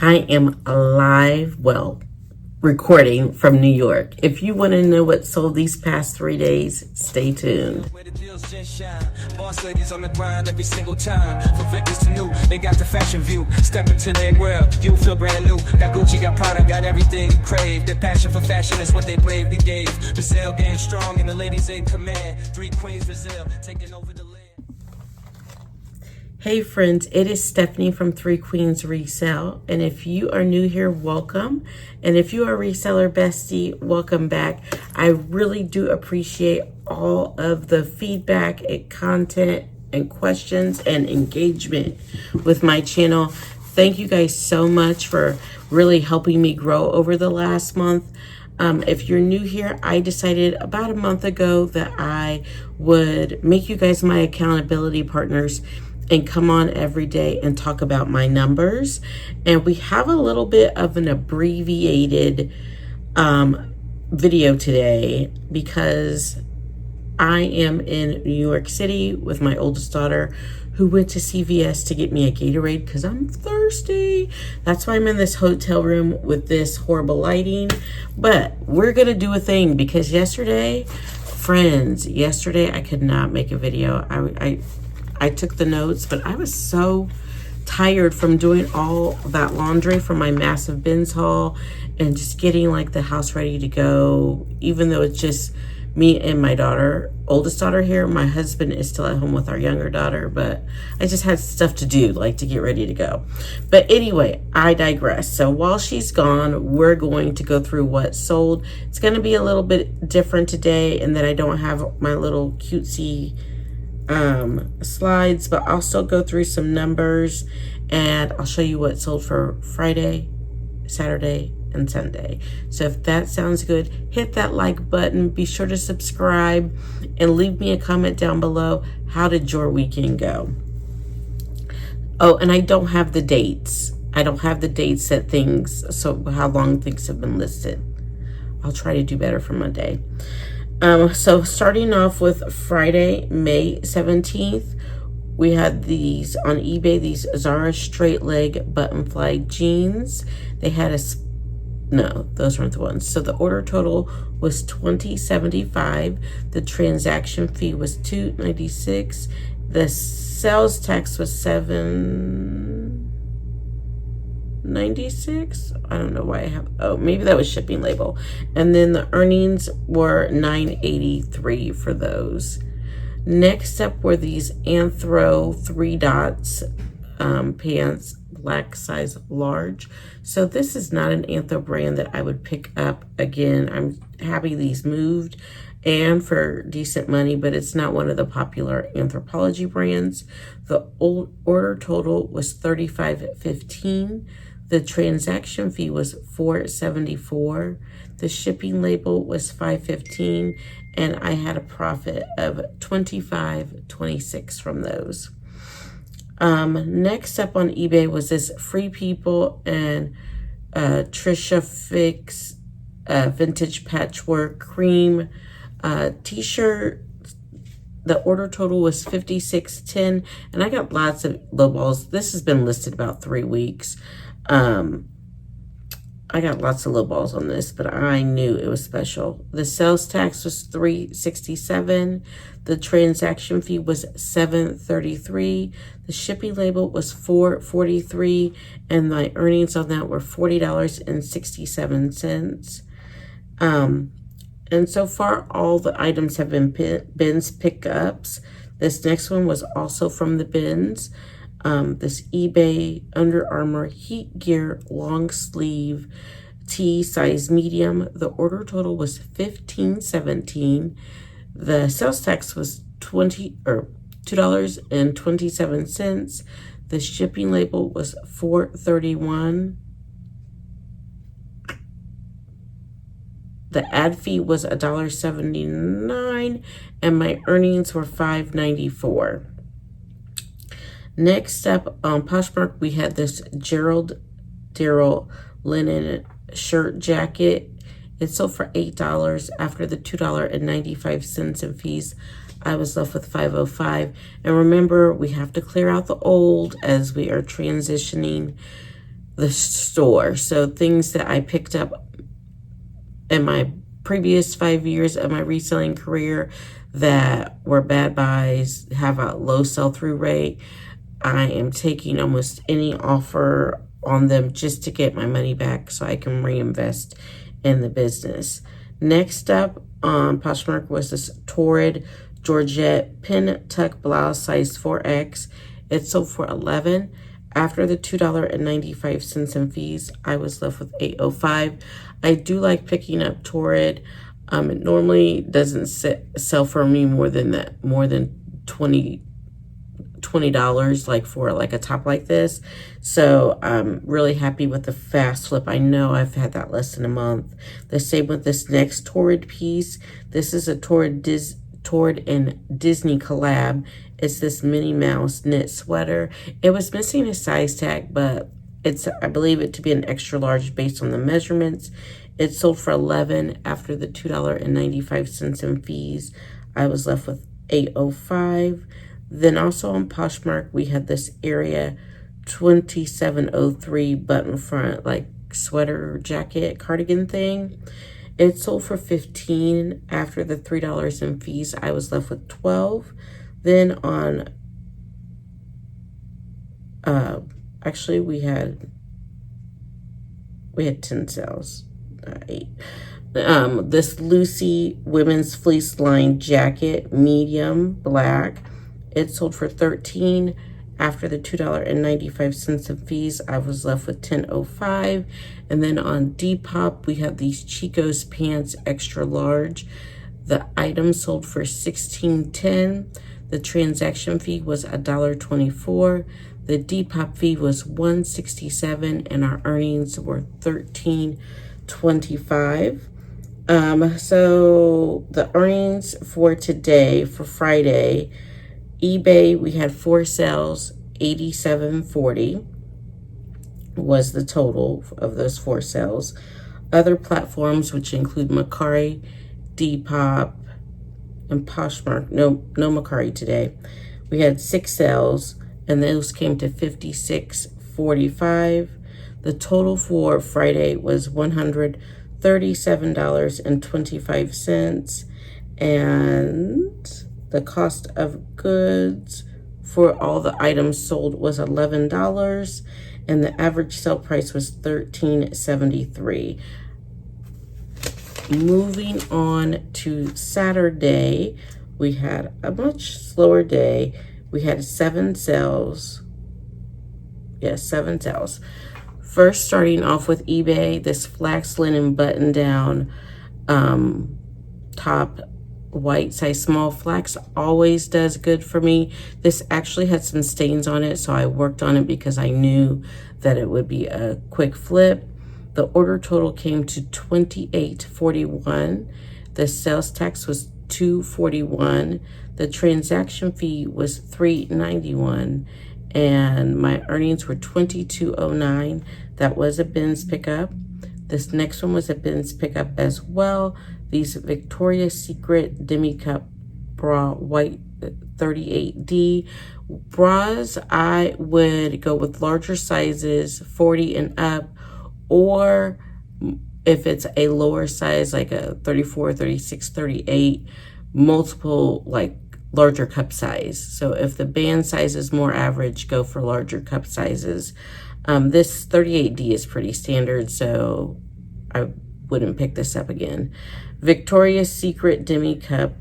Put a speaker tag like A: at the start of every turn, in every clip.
A: I am live, recording from New York. If you want to know what sold these past 3 days, stay tuned.
B: Where the deals just shine. Boss ladies on the grind every single time. From fitness to new, they got the fashion view. Step into their world, you feel brand new. Got Gucci, got Prada, got everything you crave. Their passion for fashion is what they bravely gave. Brazil getting strong and the ladies in command. 3 queens Brazil taking over the land.
A: Hey friends, it is Stephanie from 3 Queens Resell, and if you are new here, welcome. And if you are a reseller bestie, welcome back. I really do appreciate all of the feedback and content and questions and engagement with my channel. Thank you guys so much for really helping me grow over the last month. If you're new here, I decided about a month ago that I would make you guys my accountability partners and come on every day and talk about my numbers. And we have a little bit of an abbreviated video today because I am in New York City with my oldest daughter who went to CVS to get me a Gatorade because I'm thirsty. That's why I'm in this hotel room with this horrible lighting. But we're gonna do a thing because yesterday I could not make a video. I took the notes, but I was so tired from doing all that laundry from my massive bins haul and just getting like the house ready to go. Even though it's just me and my oldest daughter here, my husband is still at home with our younger daughter, but I just had stuff to do, like to get ready to go. But anyway, I digress. So while she's gone, we're going to go through what sold. It's going to be a little bit different today, and then I don't have my little cutesy slides, but I'll still go through some numbers and I'll show you what sold for Friday, Saturday, and Sunday. So if that sounds good, hit that like button, be sure to subscribe, and leave me a comment down below. How did your weekend go? Oh, and I don't have the dates. I don't have the dates that things, so how long things have been listed. I'll try to do better for Monday. So starting off with Friday, May 17th, we had these on eBay, these Zara straight leg button fly jeans. They had no, those weren't the ones. So the order total was $20.75. The transaction fee was $2.96. The sales tax was $7.96. I don't know why I have, oh, maybe that was shipping label. And then the earnings were $9.83 for those. Next up were these Anthro 3 dots pants, black size large. So this is not an Anthro brand that I would pick up again. I'm happy these moved and for decent money, but it's not one of the popular Anthropologie brands. The order total was $35.15. The transaction fee was $4.74. The shipping label was $5.15, and I had a profit of $25.26 from those. Next up on eBay was this Free People and Trisha Fix vintage patchwork cream t-shirt. The order total was $56.10, and I got lots of low balls. This has been listed about 3 weeks. I got lots of low balls on this, but I knew it was special. The sales tax was $3.67. The transaction fee was $7.33. The shipping label was $4.43, and my earnings on that were $40.67. And so far, all the items have been bins pickups. This next one was also from the bins. This eBay Under Armour Heat Gear long sleeve tee size medium. The order total was $15.17. The sales tax was $2.27. The shipping label was $4.31. The ad fee was $1.79, and my earnings were $5.94. Next up on Poshmark, we had this Gerald Darrell linen shirt jacket. It sold for $8 after the $2.95 in fees. I was left with $5.05. And remember, we have to clear out the old as we are transitioning the store. So things that I picked up in my previous 5 years of my reselling career that were bad buys, have a low sell-through rate, I am taking almost any offer on them just to get my money back so I can reinvest in the business. Next up on Poshmark was this Torrid Georgette pin tuck blouse size 4X. It sold for $11. After the $2.95 in fees, I was left with $8.05. I do like picking up Torrid. It normally doesn't sell for me more than $20 like for like a top like this. So I'm really happy with the fast flip. I know I've had that less than a month. The same with this next Torrid piece. This is a Torrid and Disney collab. It's this Minnie Mouse knit sweater. It was missing a size tag, but I believe it to be an extra large based on the measurements. It sold for $11. After the $2.95 in fees, I was left with $8.05. Then also on Poshmark, we had this Area 2703 button front, like sweater, jacket, cardigan thing. It sold for $15. After the $3 in fees, I was left with $12. Then on, actually we had 10 sales, 8. This Lucy women's fleece lined jacket, medium black. It sold for $13. After the $2.95 in fees, I was left with $10.05. And then on Depop, we have these Chico's pants extra large. The item sold for $16.10. The transaction fee was $1.24. The Depop fee was $1.67, and our earnings were $13.25. So the earnings for today, for Friday, eBay, we had 4 sales, $87.40 was the total of those 4 sales. Other platforms, which include Mercari, Depop, and Poshmark, no Mercari today. We had 6 sales, and those came to $56.45. The total for Friday was $137.25, and the cost of goods for all the items sold was $11, and the average sale price was $13.73. Moving on to Saturday, we had a much slower day. We had 7 sales. Yes, 7 sales. First, starting off with eBay, this flax linen button down top, white size small. Flax always does good for me. This actually had some stains on it, so I worked on it because I knew that it would be a quick flip. The order total came to $28.41. The sales tax was $2.41. The transaction fee was $3.91, and my earnings were $22.09. That was a bins pickup. This next one was a bins pickup as well. These Victoria's Secret Demi Cup bra, white 38D bras. I would go with larger sizes, 40 and up, or if it's a lower size, like a 34, 36, 38, multiple, like larger cup size. So if the band size is more average, go for larger cup sizes. This 38D is pretty standard, so I wouldn't pick this up again. Victoria's Secret Demi Cup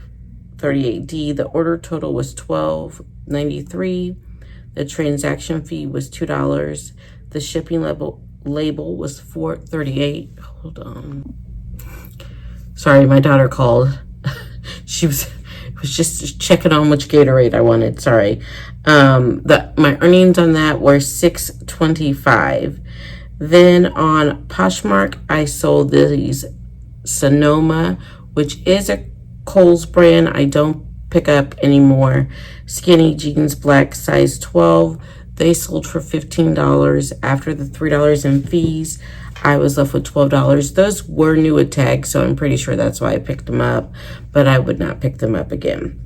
A: 38D. The order total was $12.93. The transaction fee was $2. The shipping label was $4.38. Hold on. Sorry, my daughter called. She was just checking on which Gatorade I wanted. Sorry. My earnings on that were $6.25. Then on Poshmark, I sold these Sonoma, which is a Kohl's brand. I don't pick up anymore. Skinny jeans, black, size 12. They sold for $15. After the $3 in fees, I was left with $12. Those were new with tags, so I'm pretty sure that's why I picked them up, but I would not pick them up again.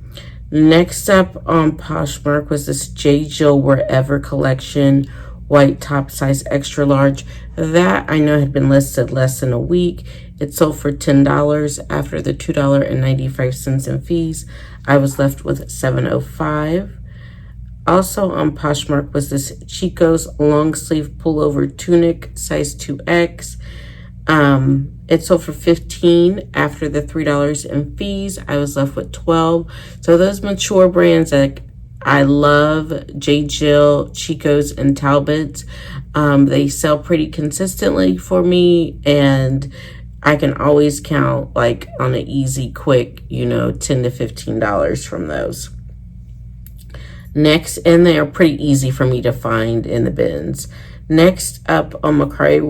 A: Next up on Poshmark was this J. Jill Wherever collection, white top size extra large. That I know had been listed less than a week. It sold for $10 after the $2.95 in fees. I was left with $7.05. Also on Poshmark was this Chico's long sleeve pullover tunic, size 2X. It sold for $15 after the $3 in fees. I was left with $12. So those mature brands like I love, J. Jill, Chico's, and Talbot's. They sell pretty consistently for me, and I can always count like on an easy, quick, $10 to $15 from those. Next, and they are pretty easy for me to find in the bins. Next up on Mercari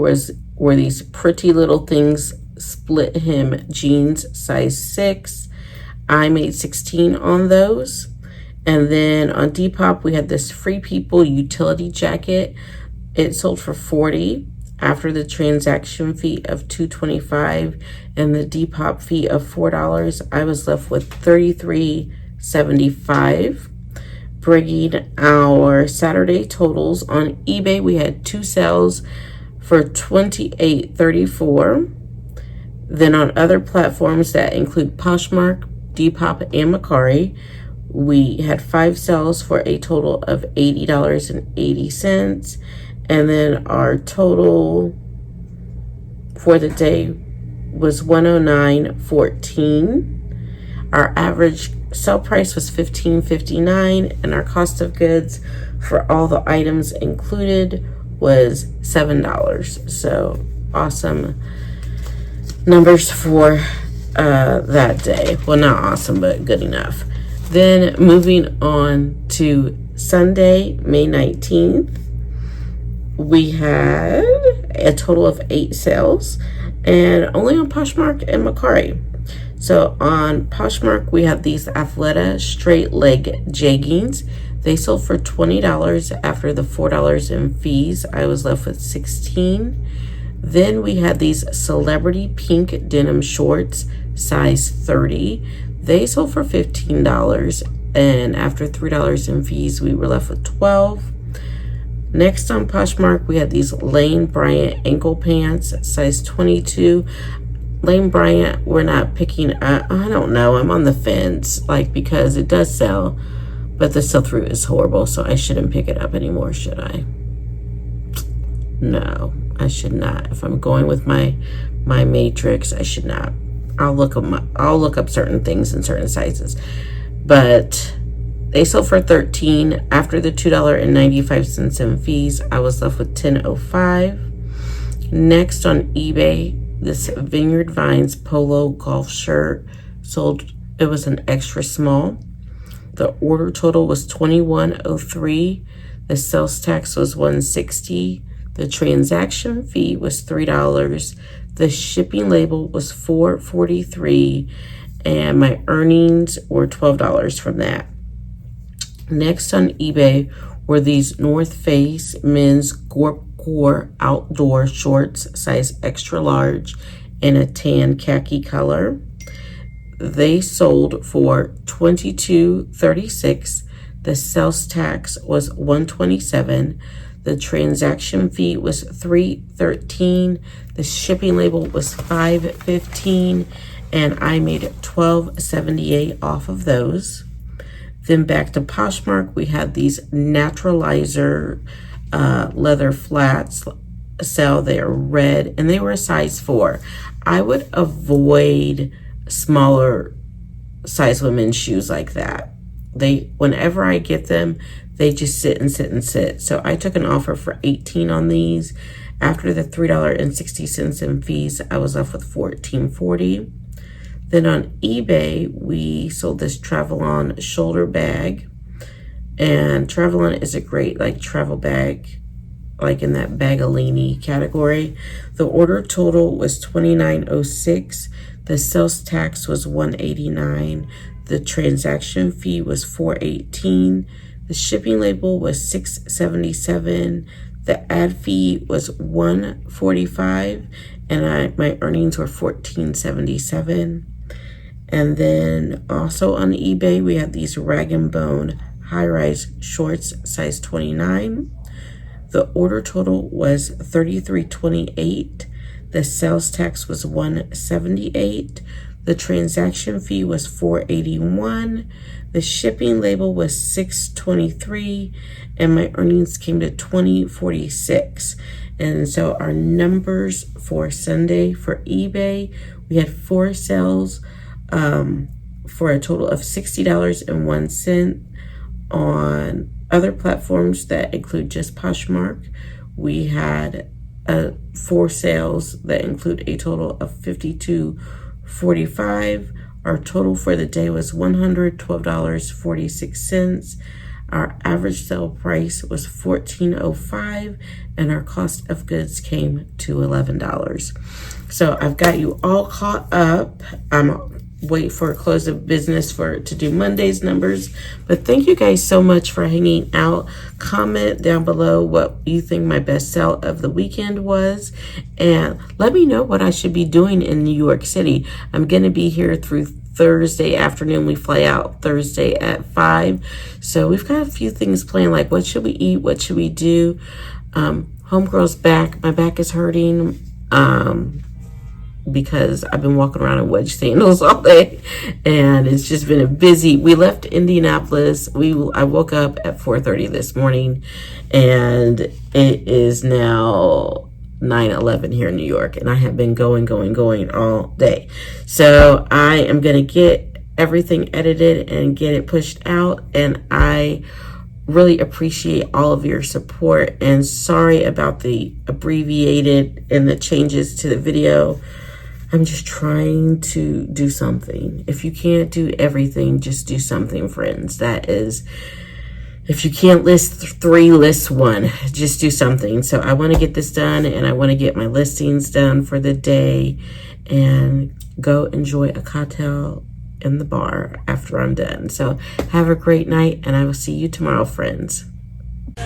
A: were these pretty little things, split hem jeans, size 6. I made 16 on those. And then on Depop, we had this Free People utility jacket. It sold for $40 after the transaction fee of $2.25 and the Depop fee of $4. I was left with $33.75. Bringing our Saturday totals on eBay, we had 2 sales for $28.34. Then on other platforms that include Poshmark, Depop, and Mercari, we had 5 sales for a total of $80.80. And then our total for the day was $109.14. Our average sale price was $15.59, and our cost of goods for all the items included was $7. So awesome numbers for that day. Well, not awesome, but good enough. Then moving on to Sunday, May 19th, we had a total of 8 sales, and only on Poshmark and Mercari. So on Poshmark, we have these Athleta straight leg jeggings. They sold for $20 after the $4 in fees. I was left with 16. Then we had these celebrity pink denim shorts, size 30. They sold for $15, and after $3 in fees, we were left with 12. Next on Poshmark, we had these Lane Bryant ankle pants, size 22. Lane Bryant, we're not picking up. I don't know. I'm on the fence, because it does sell, but the sell-through is horrible, so I shouldn't pick it up anymore, should I? No, I should not. If I'm going with my matrix, I should not. I'll look up certain things in certain sizes, but they sold for $13 after the $2.95 in fees. I was left with $10.05. Next on eBay, this Vineyard Vines polo golf shirt sold. It was an extra small. The order total was $21.03. The sales tax was $160. The transaction fee was $3. The shipping label was $4.43, and my earnings were $12 from that. Next on eBay were these North Face men's Gore outdoor shorts, size extra large, in a tan khaki color. They sold for $22.36. The sales tax was $127. The transaction fee was $3.13. The shipping label was $5.15, and I made $12.78 off of those. Then back to Poshmark, we had these Naturalizer leather flats sell. They are red, and they were a size 4. I would avoid smaller size women's shoes like that. Whenever I get them, they just sit and sit and sit. So I took an offer for 18 on these. After the $3.60 in fees, I was left with $14.40. Then on eBay, we sold this Travelon shoulder bag. And Travelon is a great travel bag, in that Bagalini category. The order total was $29.06. The sales tax was $189. The transaction fee was $418. The shipping label was $677. The ad fee was $145, and my earnings were $14.77. And then also on eBay, we have these Rag & Bone high-rise shorts, size 29. The order total was $33.28. The sales tax was $178. The transaction fee was $481. The shipping label was $623, and my earnings came to $20.46. And so our numbers for Sunday for eBay, we had 4 sales for a total of $60.01. On other platforms that include just Poshmark, we had 4 sales that include a total of $52.45. Our total for the day was $112.46. Our average sale price was $14.05, and our cost of goods came to $11. So I've got you all caught up. I'm wait for a close of business to do Monday's numbers. But thank you guys so much for hanging out. Comment down below what you think my best sell of the weekend was, and let me know what I should be doing in New York City. I'm going to be here through Thursday afternoon. We fly out Thursday at 5. So we've got a few things planned, like what should we eat? What should we do? Homegirl's back. My back is hurting. Because I've been walking around in wedge sandals all day, and it's just been a busy. We left Indianapolis. I woke up at 4:30 this morning, and it is now 9:11 here in New York, and I have been going all day. So I am gonna get everything edited and get it pushed out, and I really appreciate all of your support. And sorry about the abbreviated and the changes to the video. I'm just trying to do something. If you can't do everything, just do something, friends. That is, if you can't list 3, list 1. Just do something. So I want to get this done, and I want to get my listings done for the day and go enjoy a cocktail in the bar after I'm done. So have a great night, and I will see you tomorrow, friends.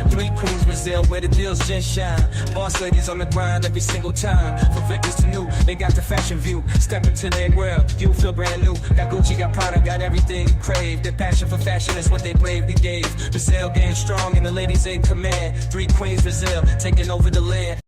B: 3 queens Brazil, where the deals just shine. Boss ladies on the grind every single time. From victims to new, they got the fashion view. Step into their world, you feel brand new. Got Gucci, got Prada, got everything you crave. Their passion for fashion is what they bravely gave. Brazil getting strong and the ladies in command. 3 queens Brazil, taking over the land.